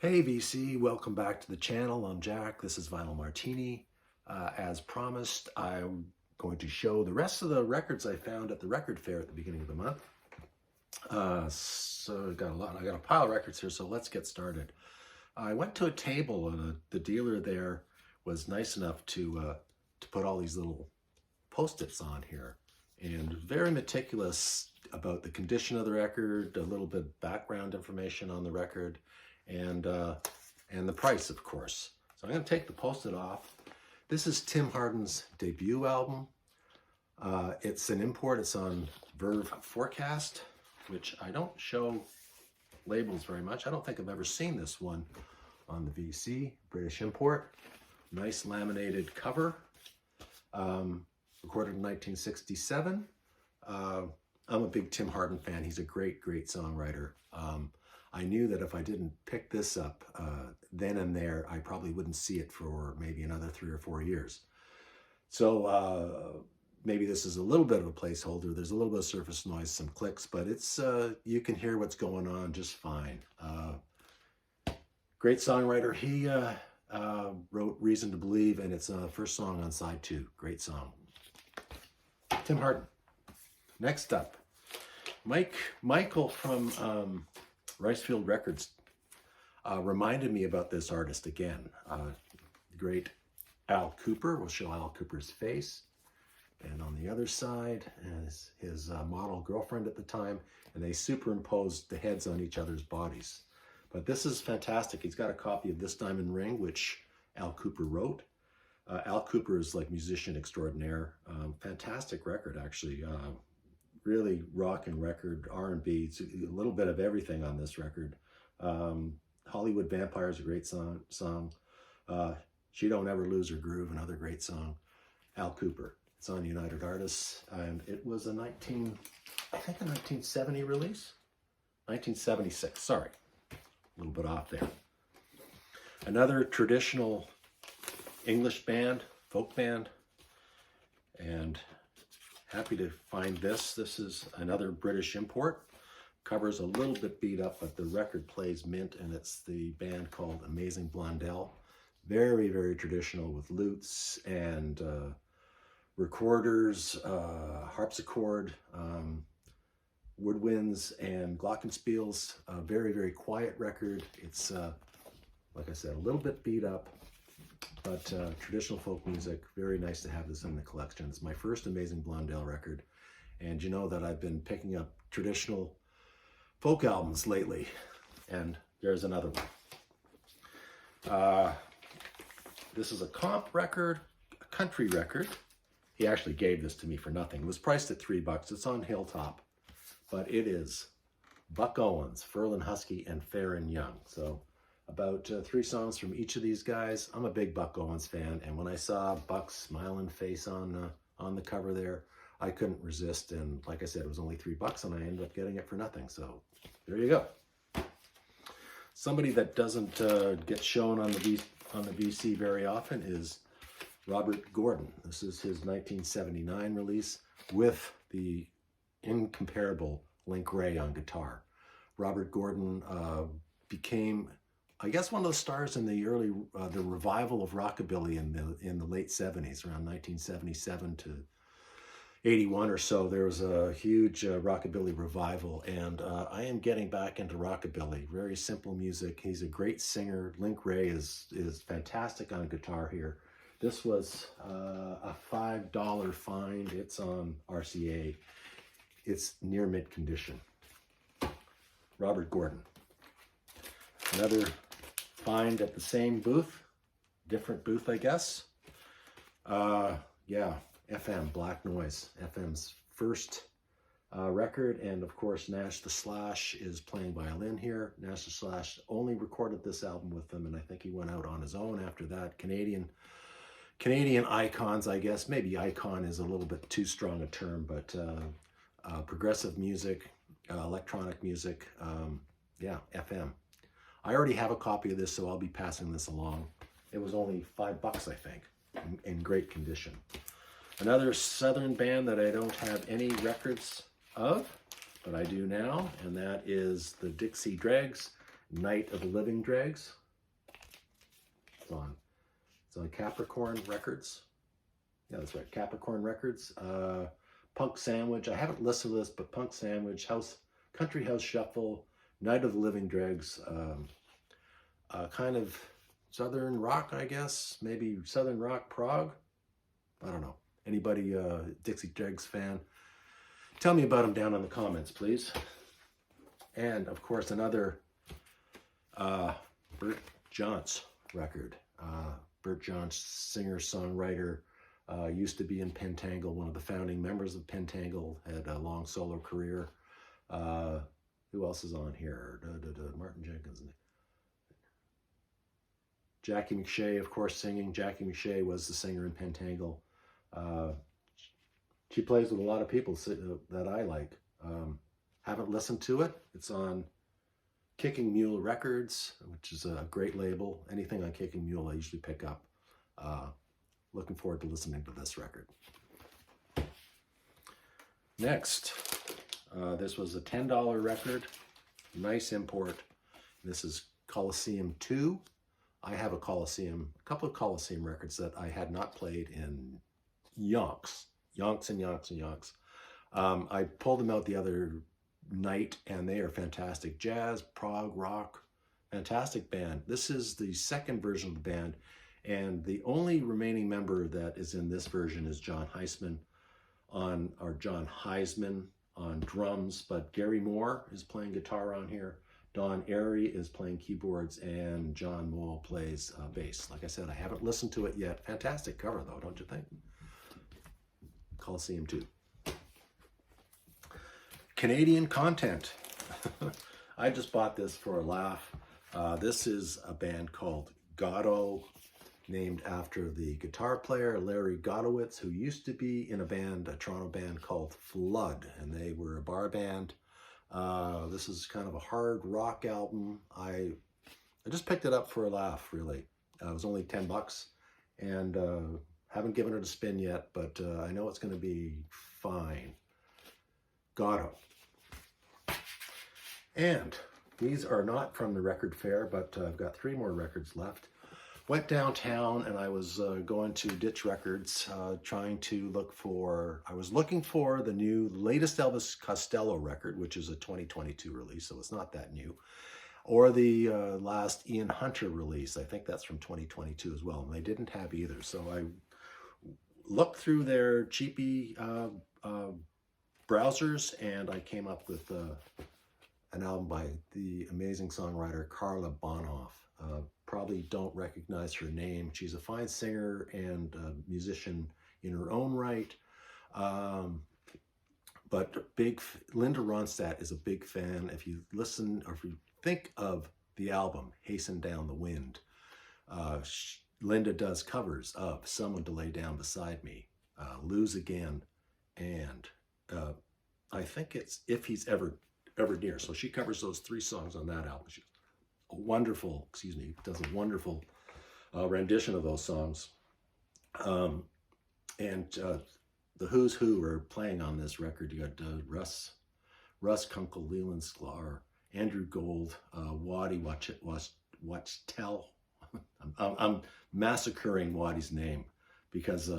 Hey VC, welcome back to the channel. I'm Jack. This is Vinyl Martini. As promised, I'm going to show the rest of the records I found at the record fair at the beginning of the month. So I got a pile of records here, so let's get started. I went to a table and the dealer there was nice enough to put all these little post-its on here, and very meticulous about the condition of the record, a little bit of background information on the record, and the price, of course. So I'm going to take the post-it off. This is Tim Hardin's debut album. It's an import. It's on Verve Forecast, which I don't show labels very much. I don't think I've ever seen this one on the VC. British import. Nice laminated cover. Recorded in 1967. I'm a big Tim Hardin fan. He's a great songwriter. I knew that if I didn't pick this up then and there, I probably wouldn't see it for maybe another 3 or 4 years. So maybe this is a little bit of a placeholder. There's a little bit of surface noise, some clicks, but it's you can hear what's going on just fine. Great songwriter. He wrote Reason to Believe, and it's the first song on side 2. Great song. Tim Hardin. Next up, Michael from Ricefield Records reminded me about this artist again. Great Al Kooper. We'll show Al Kooper's face. And on the other side is his model girlfriend at the time, and they superimposed the heads on each other's bodies. But this is fantastic. He's got a copy of This Diamond Ring, which Al Kooper wrote. Al Kooper is like musician extraordinaire. Fantastic record, actually. Really rockin' record, R&B. It's a little bit of everything on this record. Hollywood Vampire is a great song. She Don't Ever Lose Her Groove, another great song. Al Kooper. It's on United Artists, and it was a 1970 release? 1976, sorry. A little bit off there. Another traditional English band, folk band, and happy to find this. This is another British import. Cover's a little bit beat up, but the record plays mint, and it's the band called Amazing Blondell. Very traditional with lutes and recorders, harpsichord, woodwinds, and glockenspiels. Very quiet record. It's, like I said, a little bit beat up, but traditional folk music. Very nice to have this in the collection. It's my first Amazing Blondell record, and you know that I've been picking up traditional folk albums lately, and there's another one. This is a comp record, a country record. He actually gave this to me for nothing. It was priced at $3. It's on Hilltop, but it is Buck Owens, Ferlin Husky, and Faron Young. So about 3 songs from each of these guys. I'm a big Buck Owens fan, and when I saw Buck's smiling face on the cover there, I couldn't resist. And like I said, it was only $3, and I ended up getting it for nothing. So there you go. Somebody that doesn't get shown on the VC very often is Robert Gordon. This is his 1979 release with the incomparable Link Wray on guitar. Robert Gordon became, I guess, one of the stars in the early, the revival of rockabilly in the late 70s, around 1977 to 81 or so. There was a huge rockabilly revival, and I am getting back into rockabilly. Very simple music. He's a great singer. Link Wray is fantastic on guitar here. This was a $5 find. It's on RCA. It's near mint condition. Robert Gordon. Another find at the same booth, different booth, I guess. Yeah, FM, Black Noise, FM's first record, and of course Nash the Slash is playing violin here. Nash the Slash only recorded this album with them, and I think he went out on his own after that. Canadian icons, I guess. Maybe icon is a little bit too strong a term, but progressive music, electronic music, yeah, FM. I already have a copy of this, so I'll be passing this along. It was only $5, I think, in great condition. Another Southern band that I don't have any records of, but I do now, and that is the Dixie Dregs. Night of the Living Dregs. It's on Capricorn Records. Yeah, that's right, Capricorn Records. Punk Sandwich. I haven't listened to this, but Punk Sandwich, Country House Shuffle, Night of the Living Dregs. Kind of Southern rock, I guess. Maybe Southern rock prog. I don't know. Anybody Dixie Dregs fan? Tell me about them down in the comments, please. And of course, another Bert Jansch record. Bert Jansch, singer, songwriter, used to be in Pentangle, one of the founding members of Pentangle, had a long solo career. Who else is on here? Martin Jenkins. Jackie McShea, of course, singing. Jackie McShea was the singer in Pentangle. She plays with a lot of people that I like. Haven't listened to it. It's on Kicking Mule Records, which is a great label. Anything on Kicking Mule I usually pick up. Looking forward to listening to this record. Next, this was a $10 record. Nice import. This is Coliseum 2. I have a couple of Coliseum records that I had not played in yonks. I pulled them out the other night, and they are fantastic. Jazz, prog, rock, fantastic band. This is the second version of the band, and the only remaining member that is in this version is John Heisman on drums, but Gary Moore is playing guitar on here. Don Airy is playing keyboards, and John Moll plays bass. Like I said, I haven't listened to it yet. Fantastic cover, though, don't you think? Coliseum 2. Canadian content. I just bought this for a laugh. This is a band called Godot, named after the guitar player Larry Godowitz, who used to be in a Toronto band called Flood, and they were a bar band. This is kind of a hard rock album. I just picked it up for a laugh, really. It was only $10, and haven't given it a spin yet, but I know it's going to be fine. Godot. And these are not from the record fair, but I've got 3 more records left. Went downtown, and I was going to Ditch Records, trying to look for, I was looking for the latest Elvis Costello record, which is a 2022 release, so it's not that new, or the last Ian Hunter release. I think that's from 2022 as well, and they didn't have either. So I looked through their cheapy browsers, and I came up with an album by the amazing songwriter Carla Bonhoff. Probably don't recognize her name. She's a fine singer and musician in her own right. But Linda Ronstadt is a big fan. If you listen, or if you think of the album, Hasten Down the Wind, Linda does covers of Someone to Lay Down Beside Me, Lose Again, and I think it's If He's Ever Near. So she covers those 3 songs on that album. Does a wonderful rendition of those songs. And the Who's Who are playing on this record. You got Russ Kunkel, Leland Sklar, Andrew Gold, Waddy Wachtel. I'm massacring Waddy's name because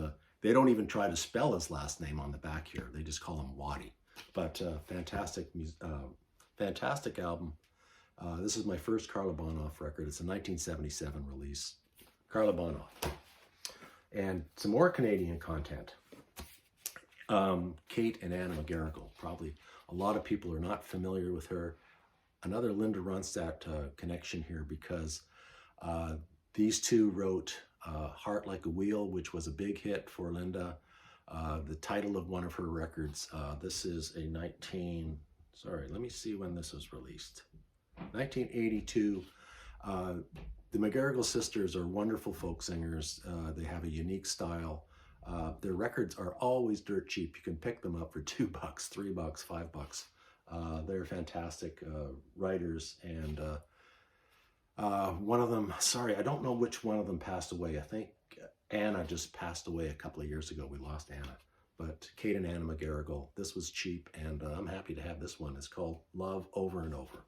they don't even try to spell his last name on the back here. They just call him Waddy. But fantastic album. This is my first Carla Bonhoff record. It's a 1977 release. Carla Bonhoff. And some more Canadian content. Kate and Anna McGarrigle. Probably a lot of people are not familiar with her. Another Linda Ronstadt connection here, because these two wrote Heart Like a Wheel, which was a big hit for Linda. The title of one of her records. This is a let me see when this was released. 1982. The McGarrigle sisters are wonderful folk singers. They have a unique style. Their records are always dirt cheap. You can pick them up for $2, $3, $5. They're fantastic writers, and one of them, I don't know which one of them passed away. I think Anna just passed away a couple of years ago. We lost Anna. But Kate and Anna McGarrigle, this was cheap, and I'm happy to have this one. It's called Love Over and Over.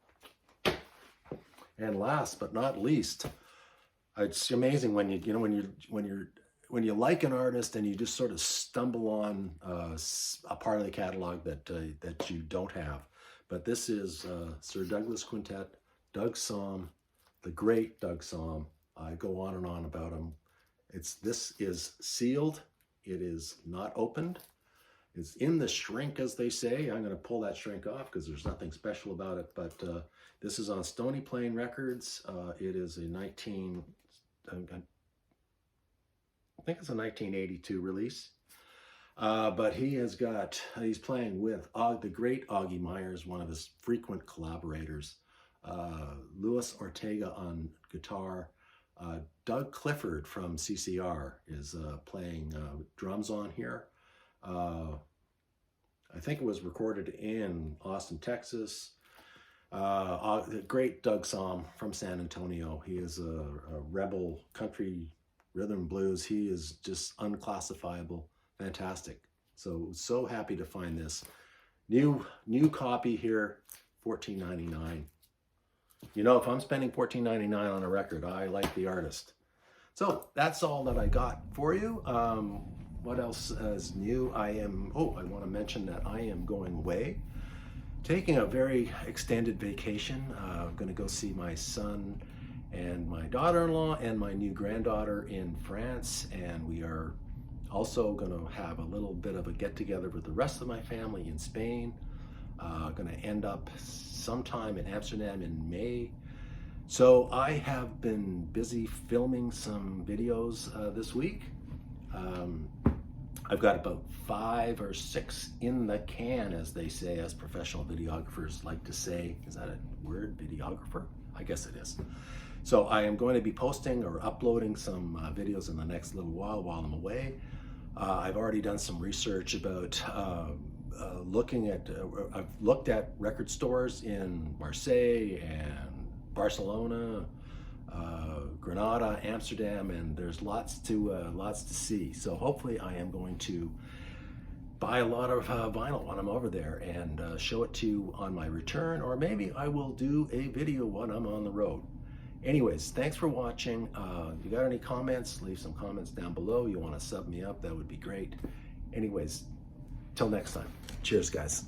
And last but not least, it's amazing when when you like an artist and you just sort of stumble on a part of the catalog that you don't have. But this is Sir Douglas Quintet, Doug Sahm, the great Doug Sahm. I go on and on about him. This is sealed. It is not opened. It's in the shrink, as they say. I'm going to pull that shrink off because there's nothing special about it. But this is on Stony Plain Records. It is a I think it's a 1982 release. But he's playing with the great Augie Myers, one of his frequent collaborators. Luis Ortega on guitar. Doug Clifford from CCR is playing drums on here. I think it was recorded in Austin, Texas. The great Doug Sahm from San Antonio. He is a rebel country rhythm blues. He is just unclassifiable, fantastic. So happy to find this new copy here, $14.99. You know, if I'm spending $14.99 on a record, I like the artist. So that's all that I got for you. What else is new? I want to mention that I am going away, taking a very extended vacation. I'm going to go see my son and my daughter-in-law and my new granddaughter in France, and we are also going to have a little bit of a get-together with the rest of my family in Spain. Going to end up sometime in Amsterdam in May. So I have been busy filming some videos this week. I've got about 5 or 6 in the can, as they say, as professional videographers like to say. Is that a word, videographer? I guess it is. So I am going to be posting or uploading some videos in the next little while I'm away. I've already done some research about I've looked at record stores in Marseille and Barcelona, Granada, Amsterdam, and there's lots to see. So hopefully I am going to buy a lot of vinyl when I'm over there and show it to you on my return, or maybe I will do a video when I'm on the road. Anyways, thanks for watching. If you got any comments, leave some comments down below. You want to sub me up, that would be great. Anyways, till next time. Cheers, guys.